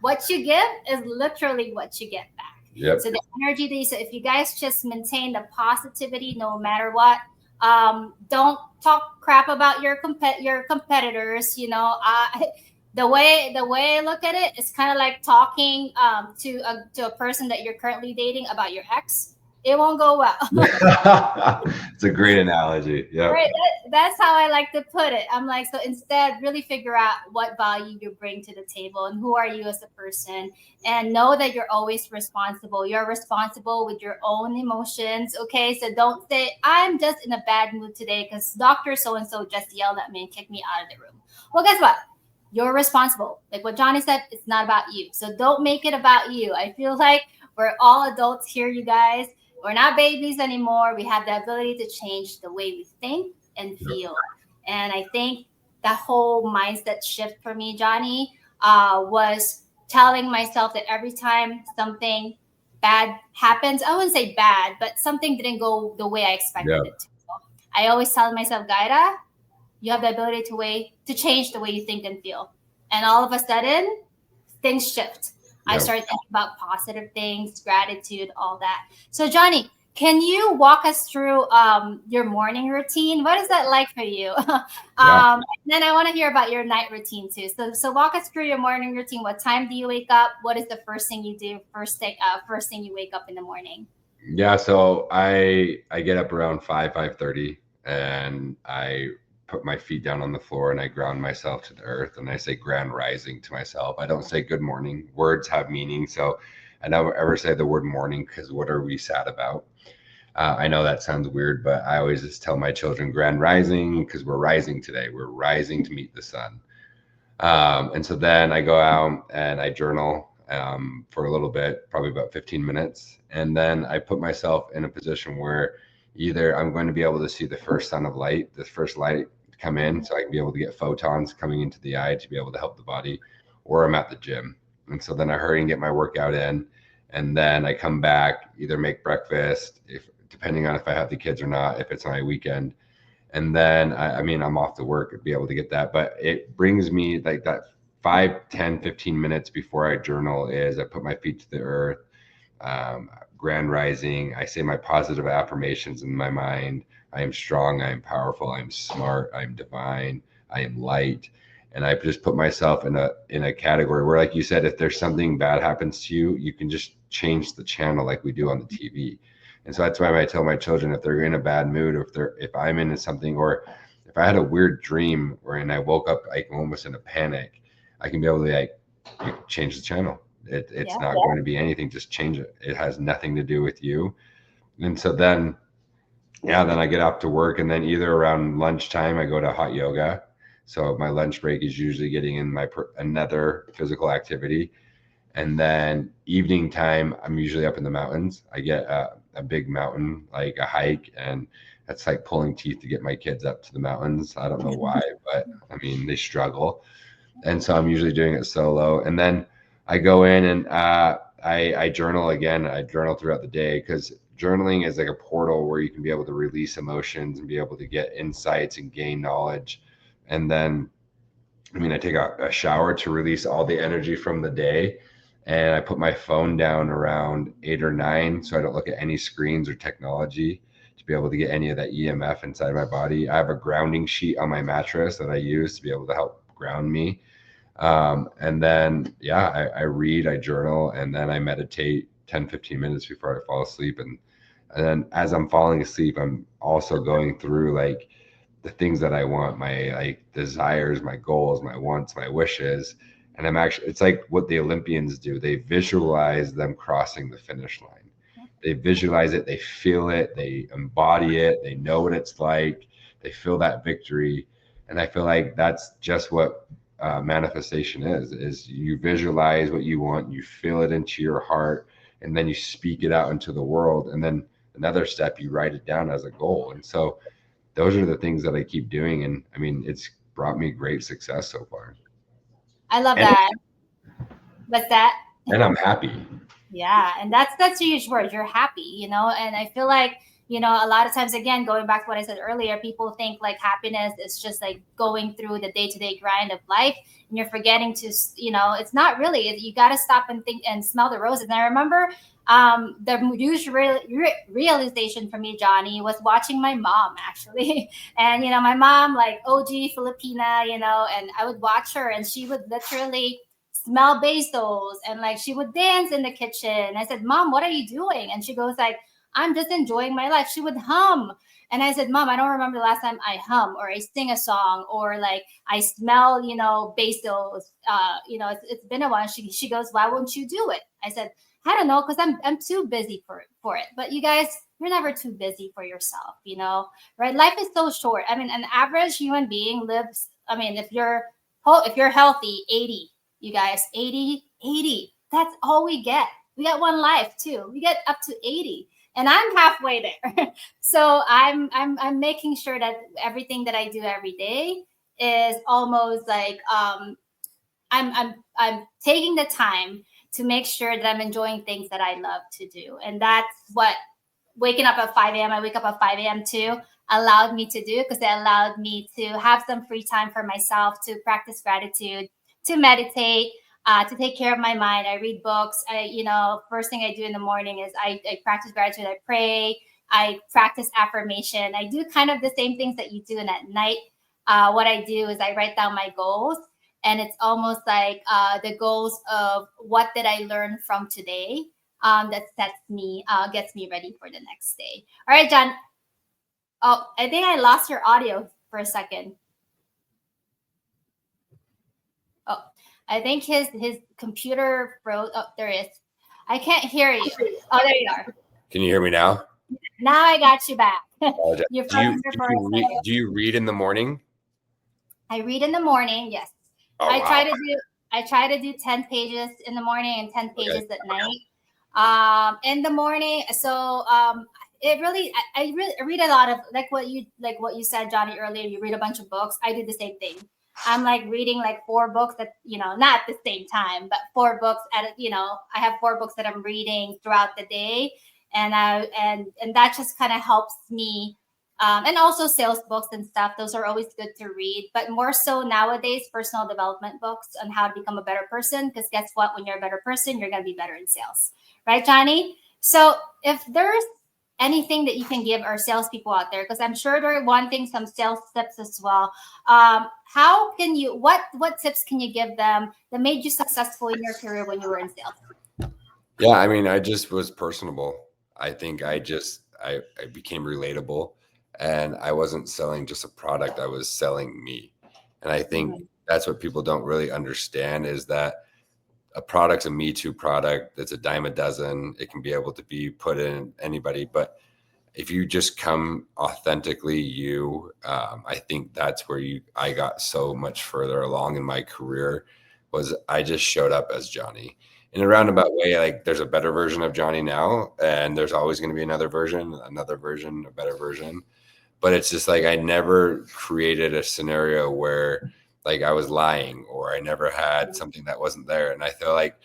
Speaker 1: what you give is literally what you get back.
Speaker 2: Yep.
Speaker 1: So the energy that you, so if you guys just maintain the positivity no matter what, don't talk crap about your competitors. The way I look at it, it's kind of like talking to a person that you're currently dating about your ex. It won't go well.
Speaker 2: It's a great analogy. Yep.
Speaker 1: Right. That's how I like to put it. I'm like, so instead, really figure out what value you bring to the table and who are you as a person. And know that you're always responsible. You're responsible with your own emotions. Okay. So don't say, I'm just in a bad mood today because Dr. So and so just yelled at me and kicked me out of the room. Well, guess what? You're responsible. Like what Johnny said, it's not about you. So don't make it about you. I feel like we're all adults here, you guys. We're not babies anymore. We have the ability to change the way we think and
Speaker 2: Yep.
Speaker 1: feel. And I think that whole mindset shift for me, Johnny, was telling myself that every time something bad happens, I wouldn't say bad, but something didn't go the way I expected
Speaker 2: Yep.
Speaker 1: it to. I always tell myself, Gaira, you have the ability to change the way you think and feel. And all of a sudden, things shift. I
Speaker 2: Yep.
Speaker 1: started thinking about positive things, gratitude, all that. So, Johnny, can you walk us through your morning routine? What is that like for you?
Speaker 2: Yeah.
Speaker 1: Then I want to hear about your night routine too. So walk us through your morning routine. What time do you wake up? What is the first thing you do? First thing you wake up in the morning.
Speaker 2: Yeah. So I get up around 5:30, and I put my feet down on the floor and I ground myself to the earth, and I say grand rising to myself. I don't say good morning. Words have meaning. So I never ever say the word morning, because what are we sad about? I know that sounds weird, but I always just tell my children grand rising, because we're rising today. We're rising to meet the sun. And so then I go out and I journal for a little bit, probably about 15 minutes. And then I put myself in a position where either I'm going to be able to see the first sun of light, the first light come in, so I can be able to get photons coming into the eye to be able to help the body, or I'm at the gym. And so then I hurry and get my workout in. And then I come back, either make breakfast, if depending on if I have the kids or not, if it's my weekend, and then I mean, I'm off to work to be able to get that. But it brings me like that 5, 10, 15 minutes before I journal is I put my feet to the earth, grand rising. I say my positive affirmations in my mind. I am strong, I am powerful, I am smart, I am divine, I am light. And I just put myself in a category where, like you said, if there's something bad happens to you, you can just change the channel like we do on the TV. And so that's why I tell my children, if they're in a bad mood, or if I'm into something, or if I had a weird dream and I woke up like almost in a panic, I can be able to change the channel. It's
Speaker 1: Yeah.
Speaker 2: not going to be anything. Just change it. It has nothing to do with you. And so then, yeah, then I get up to work, and then either around lunchtime I go to hot yoga. So my lunch break is usually getting in another physical activity. And then evening time, I'm usually up in the mountains. I get a big mountain, like a hike, and that's like pulling teeth to get my kids up to the mountains. I don't know why, but I mean, they struggle. And so I'm usually doing it solo. And then I go in and I journal again. I journal throughout the day, because journaling is like a portal where you can be able to release emotions and be able to get insights and gain knowledge. And then I mean, I take a shower to release all the energy from the day, and I put my phone down around 8 or 9, so I don't look at any screens or technology, to be able to get any of that EMF inside my body. I have a grounding sheet on my mattress that I use to be able to help ground me. And then, yeah, I read, I journal, and then I meditate 10, 15 minutes before I fall asleep. And then as I'm falling asleep, I'm also going through like the things that I want, my like desires, my goals, my wants, my wishes. And I'm actually, it's like what the Olympians do. They visualize them crossing the finish line. They visualize it, they feel it, they embody it, they know what it's like. they feel that victory. And I feel like that's just what manifestation is you visualize what you want, you feel it into your heart, and then you speak it out into the world. And then another step, you write it down as a goal. And so those are the things that I keep doing. And I mean, it's brought me great success so far.
Speaker 1: I love
Speaker 2: And
Speaker 1: that. What's that?
Speaker 2: I'm happy.
Speaker 1: Yeah, and that's a huge word. You're happy, and I feel like, a lot of times, again, going back to what I said earlier, people think like happiness is just like going through the day-to-day grind of life, and you're forgetting to, it's not really. You got to stop and think and smell the roses. And I remember the huge realization for me, Johnny, was watching my mom actually. And my mom, like OG Filipina, and I would watch her, and she would literally smell bezos, and like she would dance in the kitchen. I said, Mom, what are you doing? And she goes like, I'm just enjoying my life. She would hum. And I said, Mom, I don't remember the last time I hum or I sing a song or like I smell, bezos. It's been a while. She goes, why won't you do it? I said, I don't know, because I'm too busy for it. But you guys, you're never too busy for yourself, right? Life is so short. I mean, an average human being lives, I mean, if you're healthy, 80, you guys, 80. That's all we get. We get one life too. We get up to 80. And I'm halfway there. So I'm making sure that everything that I do every day is almost like I'm taking the time to make sure that I'm enjoying things that I love to do. And that's what waking up at 5 a.m. I wake up at 5 a.m. too allowed me to do, because it allowed me to have some free time for myself, to practice gratitude, to meditate, to take care of my mind. I read books. First thing I do in the morning is I practice gratitude. I pray. I practice affirmation. I do kind of the same things that you do. And at night, what I do is I write down my goals. And it's almost like the goals of what did I learn from today, that gets me ready for the next day. All right, John. Oh, I think I lost your audio for a second. Oh, I think his computer froze. Oh, there it is. I can't hear you. Oh, there you are.
Speaker 2: Can you hear me now?
Speaker 1: Now I got you back.
Speaker 2: You do you read in the morning?
Speaker 1: I read in the morning. Yes.
Speaker 2: Oh,
Speaker 1: I
Speaker 2: wow.
Speaker 1: try to do 10 pages in the morning and 10 pages at night. In the morning. So it really I really read a lot of like what you said, Johnny, earlier. You read a bunch of books. I do the same thing. I'm like reading like 4 books that, not at the same time, but 4 books I have 4 books that I'm reading throughout the day. And that just kind of helps me. And also sales books and stuff. Those are always good to read, but more so nowadays, personal development books on how to become a better person. Because guess what? When you're a better person, you're going to be better in sales. Right, Johnny? So if there's anything that you can give our salespeople out there, because I'm sure they're wanting some sales tips as well. How can you, what tips can you give them that made you successful in your career when you were in sales?
Speaker 2: Yeah, I mean, I just was personable. I think I became relatable, and I wasn't selling just a product, I was selling me. And I think that's what people don't really understand, is that a product's a Me Too product. It's a dime a dozen. It can be able to be put in anybody. But if you just come authentically you, I think that's where I got so much further along in my career, was I just showed up as Johnny. In a roundabout way, like there's a better version of Johnny now, and there's always going to be another version, a better version. But it's just like I never created a scenario where like I was lying, or I never had something that wasn't there. And I feel like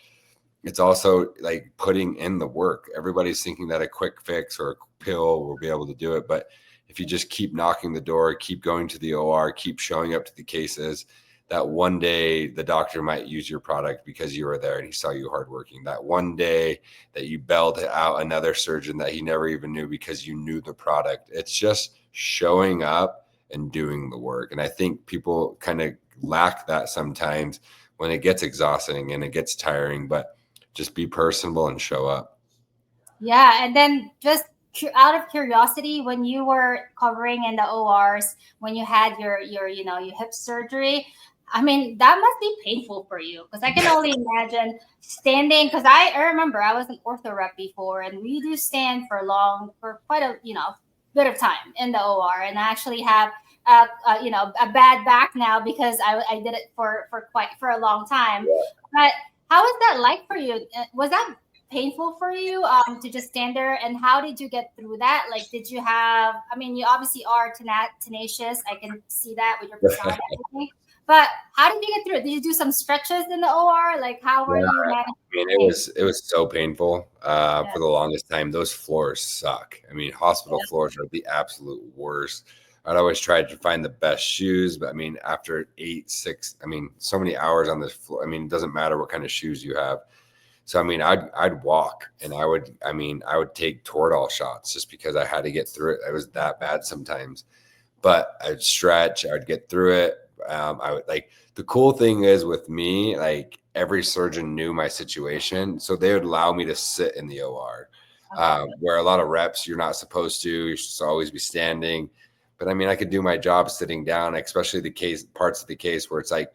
Speaker 2: it's also like putting in the work. Everybody's thinking that a quick fix or a pill will be able to do it. But if you just keep knocking the door, keep going to the OR, keep showing up to the cases, that one day the doctor might use your product because you were there and he saw you hardworking. That one day that you bailed out another surgeon that he never even knew because you knew the product. It's just showing up and doing the work. And I think people kind of lack that sometimes when it gets exhausting and it gets tiring, but just be personable and show up.
Speaker 1: Yeah. And then just out of curiosity, when you were covering in the ORs, when you had your hip surgery, I mean, that must be painful for you, because I can only imagine standing. Because I remember I was an ortho rep before, and we do stand for quite a bit of time in the OR, and I actually have a bad back now because I did it for a long time. But how was that like for you? Was that painful for you to just stand there, and how did you get through that? Like, did you have, I mean, you obviously are tenacious, I can see that with your personality and everything, but how did you get through it? Did you do some stretches in the OR? Like, how were
Speaker 2: Yeah,
Speaker 1: you
Speaker 2: I
Speaker 1: managing
Speaker 2: mean,
Speaker 1: the pain?
Speaker 2: it was so painful,
Speaker 1: Yeah,
Speaker 2: for the longest time. Those floors suck. I mean, hospital floors are the absolute worst. I'd always try to find the best shoes, but I mean, after 8, 6, I mean, so many hours on this floor. I mean, it doesn't matter what kind of shoes you have. So I mean, I'd walk, and I would take Toradol shots just because I had to get through it. It was that bad sometimes, but I'd stretch, I'd get through it. I would like the cool thing is with me, like every surgeon knew my situation, so they would allow me to sit in the OR.
Speaker 1: okay.
Speaker 2: Where a lot of reps you're not supposed to, you're supposed to always be standing. But I mean, I could do my job sitting down, especially the case parts of the case where it's like,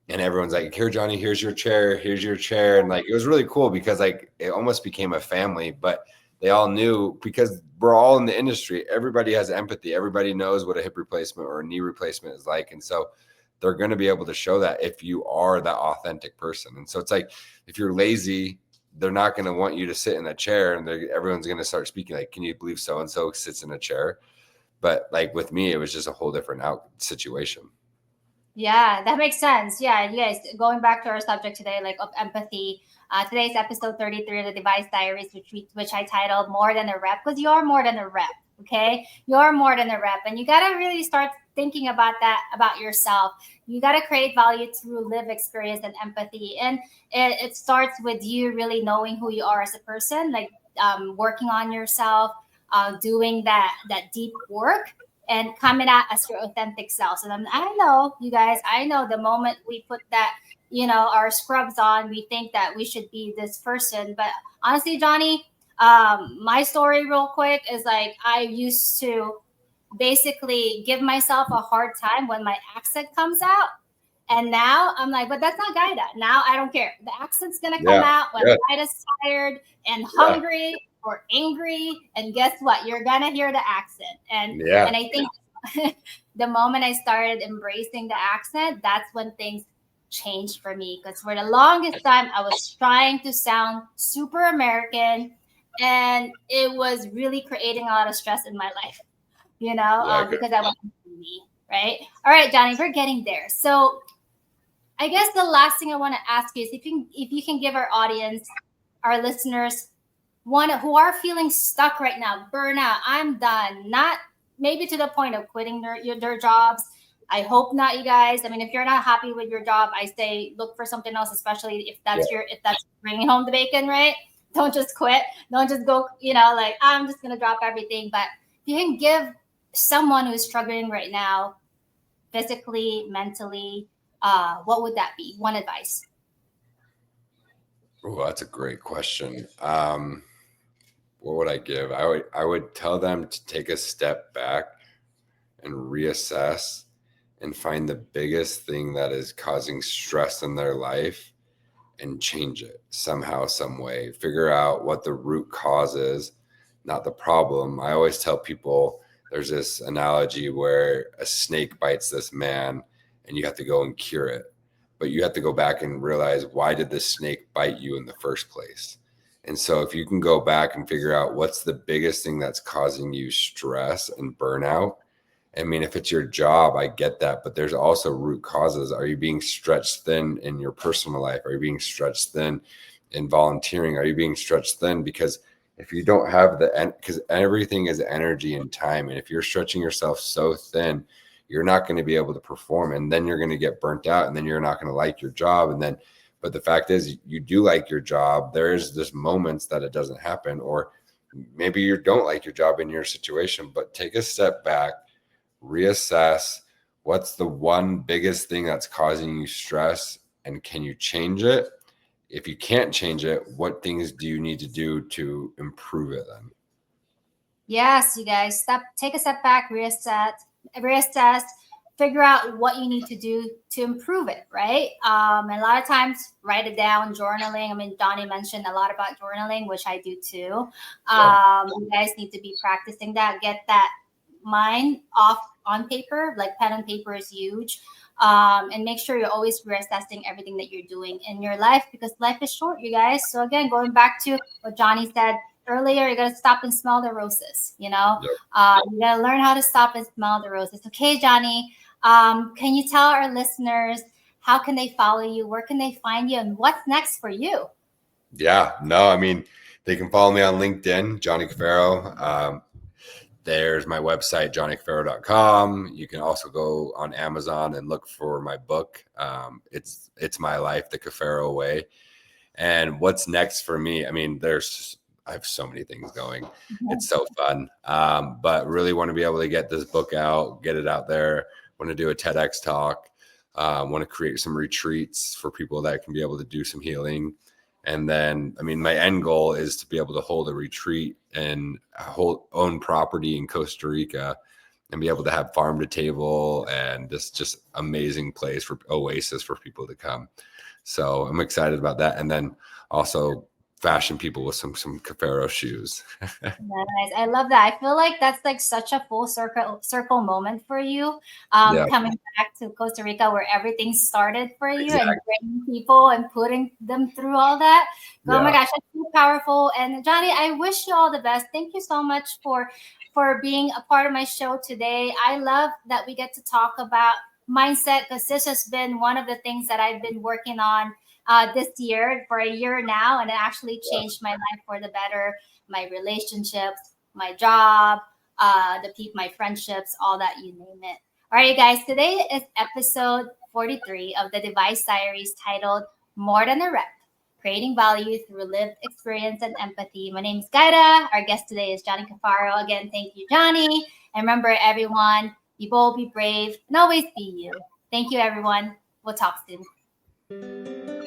Speaker 2: and everyone's like, "Here, Johnny, here's your chair," and like it was really cool because like it almost became a family, but they all knew because we're all in the industry. Everybody has empathy. Everybody knows what a hip replacement or a knee replacement is like. And so they're going to be able to show that if you are that authentic person. And so it's like, if you're lazy, they're not going to want you to sit in a chair, and everyone's going to start speaking like, can you believe so-and-so sits in a chair? But like with me, it was just a whole different out situation.
Speaker 1: Yeah, that makes sense. Yeah, you guys, going back to our subject today, like of empathy. Today's episode 33 of the Device Diaries, which I titled "More Than a Rep," because you're more than a rep. Okay, you're more than a rep, and you gotta really start thinking about that about yourself. You gotta create value through live experience and empathy, and it starts with you really knowing who you are as a person, like working on yourself, doing that deep work and coming out as your authentic selves. And I know, you guys, I know the moment we put that, our scrubs on, we think that we should be this person. But honestly, Johnny, my story, real quick, is like I used to basically give myself a hard time when my accent comes out. And now I'm like, but that's not Gaida. Now I don't care. The accent's gonna come
Speaker 2: Yeah.
Speaker 1: out when
Speaker 2: Yeah.
Speaker 1: Gaida's tired and
Speaker 2: Yeah.
Speaker 1: hungry or angry. And guess what? You're gonna hear the accent.
Speaker 2: Yeah.
Speaker 1: And I think the moment I started embracing the accent, that's when things changed for me. Because for the longest time, I was trying to sound super American, and it was really creating a lot of stress in my life.
Speaker 2: Yeah. Good.
Speaker 1: Because I wasn't me, right? All right, Johnny, we're getting there. So I guess the last thing I want to ask you is if you can give our audience, our listeners, one who are feeling stuck right now, burnout, I'm done, not maybe to the point of quitting their jobs. I hope not, you guys. I mean, if you're not happy with your job, I say look for something else, especially if that's bringing home the bacon, right? Don't just quit. Don't just go, like I'm just gonna drop everything. But if you can give someone who's struggling right now, physically, mentally, what would that be? One advice.
Speaker 2: Oh, that's a great question. What would I give? I would tell them to take a step back and reassess and find the biggest thing that is causing stress in their life and change it somehow, some way. Figure out what the root cause is, not the problem. I always tell people there's this analogy where a snake bites this man and you have to go and cure it. But you have to go back and realize, why did this snake bite you in the first place? And so if you can go back and figure out what's the biggest thing that's causing you stress and burnout. I mean, if it's your job, I get that, but there's also root causes. Are you being stretched thin in your personal life? Are you being stretched thin in volunteering? Are you being stretched thin because if you don't have because everything is energy and time, and if you're stretching yourself so thin, you're not going to be able to perform, and then you're going to get burnt out, and then you're not going to like your job, and then, but the fact is, you do like your job. There's just moments that it doesn't happen, or maybe you don't like your job in your situation, but take a step back, reassess what's the one biggest thing that's causing you stress, and can you change it? If you can't change it, what things do you need to do to improve it then?
Speaker 1: Yes, you guys, take a step back, reassess, figure out what you need to do to improve it, right? And a lot of times, write it down, journaling. I mean, Donnie mentioned a lot about journaling, which I do too.
Speaker 2: Yeah.
Speaker 1: You guys need to be practicing that. Get that. mine off on paper, like pen and paper is huge. And make sure you're always reassessing everything that you're doing in your life because life is short, you guys. So again, going back to what Johnny said earlier, you gotta stop and smell the roses.
Speaker 2: Yep.
Speaker 1: You gotta learn how to stop and smell the roses. Okay, Johnny. Can you tell our listeners how can they follow you? Where can they find you? And what's next for you?
Speaker 2: Yeah, no, I mean, they can follow me on LinkedIn, Johnny Caffaro. There's my website, johnnycaffaro.com. You can also go on Amazon and look for my book. It's my life, the Caffaro Way. And what's next for me? I mean, I have so many things going. It's so fun. But really want to be able to get this book out, get it out there. Want to do a TEDx talk. Want to create some retreats for people that can be able to do some healing. And then, I mean, my end goal is to be able to hold a retreat and own property in Costa Rica and be able to have farm to table and this just amazing place for oasis for people to come. So I'm excited about that. And then also fashion people with some Caffaro shoes.
Speaker 1: Nice. I love that. I feel like that's like such a full circle moment for you.
Speaker 2: Yeah,
Speaker 1: Coming back to Costa Rica where everything started for you and
Speaker 2: exactly.
Speaker 1: bringing people and putting them through all that. Oh my
Speaker 2: Yeah.
Speaker 1: gosh, that's so powerful. And Johnny, I wish you all the best. Thank you so much for being a part of my show today. I love that we get to talk about mindset because this has been one of the things that I've been working on this year for a year now, and it actually changed my life for the better, my relationships, my job, my friendships, all that, you name it. All right, guys, today is episode 43 of the Device Diaries titled More Than a Rep, Creating Value Through Lived Experience and Empathy. My name is Gaida. Our guest today is Johnny Caffaro. Again, thank you, Johnny. And remember, everyone, be bold, be brave, and always be you. Thank you, everyone. We'll talk soon.